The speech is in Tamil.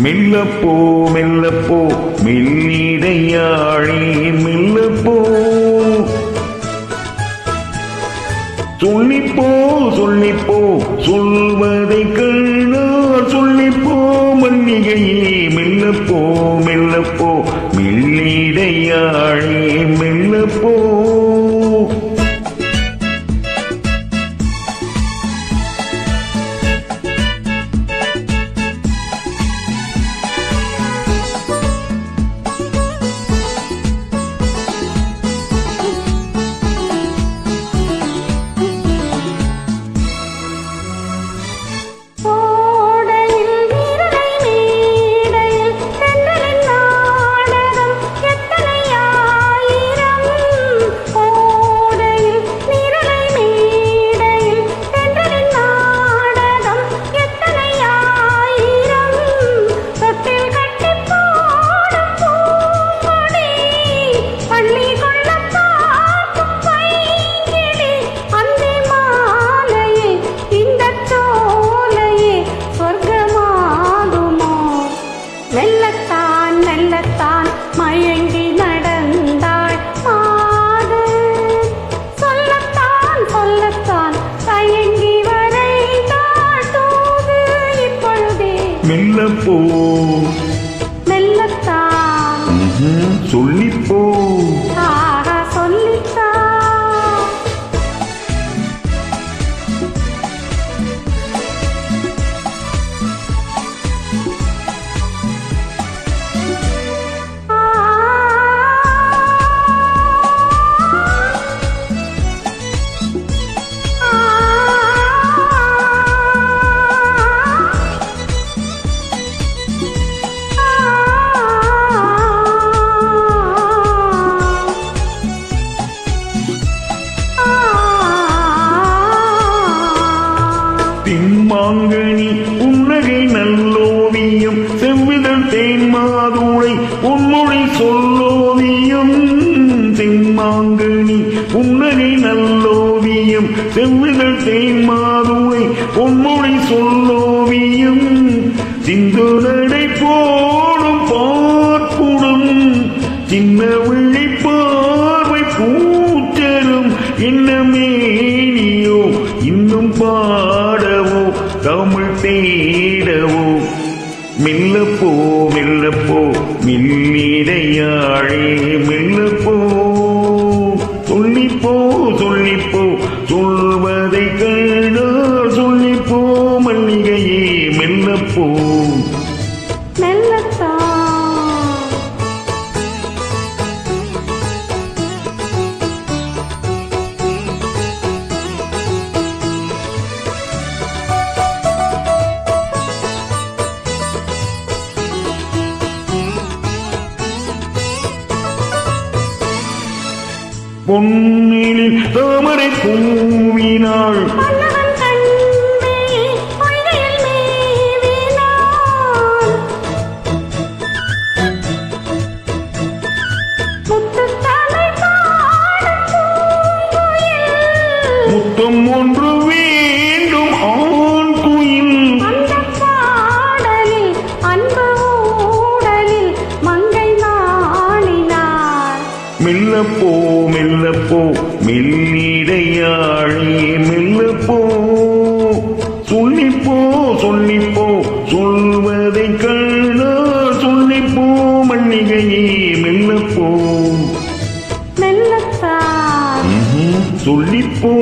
மெல்லப்போ மெல்லப்போ மெல்லிடையாழி மெல்லப்போ சொல்லிப்போ சொல்லிப்போ சொல்வதை கண்ணால் சொல்லிப்போ மல்லிகையே மெல்லப்போ மெல்லப்போ மெல்லிடையாழி மெல்லப்போ மயங்கி நடந்தாள் மாது சொல்லத்தான் சொல்லத்தான் தயங்கி வரைந்தாள் தூது இப்பொழுதே மெல்லப்போ மெல்லத்தான் சொல்லிப்போ சொல்லித்தான் திம்மாங்கனி புன்னகை நல்லோவியம் செவ்விதழ் தேன் மாதுளை பொன்மொழி சொல்லோவியம் திம்மாங்கனி புன்னகை நல்லோவியம் செவ்விதழ் தேன் மாதுளை பொன்மொழி சொல்லோவியம் சிந்து நடை போடும் பார்ப்புடன் சின்ன விழி பார்வை பூச்சரும் என்னமேனியோ இன்னும் பாடவோ தமிழ் தேடவோ மெல்லப்போ மெல்லப்போ மெல்லிடையாழே மெல்லப்போ சொல்லிப்போ சொல்லிப்போ சொல்வதை கண்டால் சொல்லிப்போ மல்லிகையே மெல்லப்போ மெல்லத்தான் பொன்னிலில் தாமரை பூவினாள் முத்தம் ஒன்று வேண்டும் ஆண் குயில் மெல்லப்போ மெல்லப்போ மெல்லிடையாழி மெல்லப்போ சொல்லிப்போ சொல்லிப்போ சொல்வதை கண்டால் சொல்லிப்போ மல்லிகையே மெல்லப்போ மெல்லத்தான் சொல்லிப்போ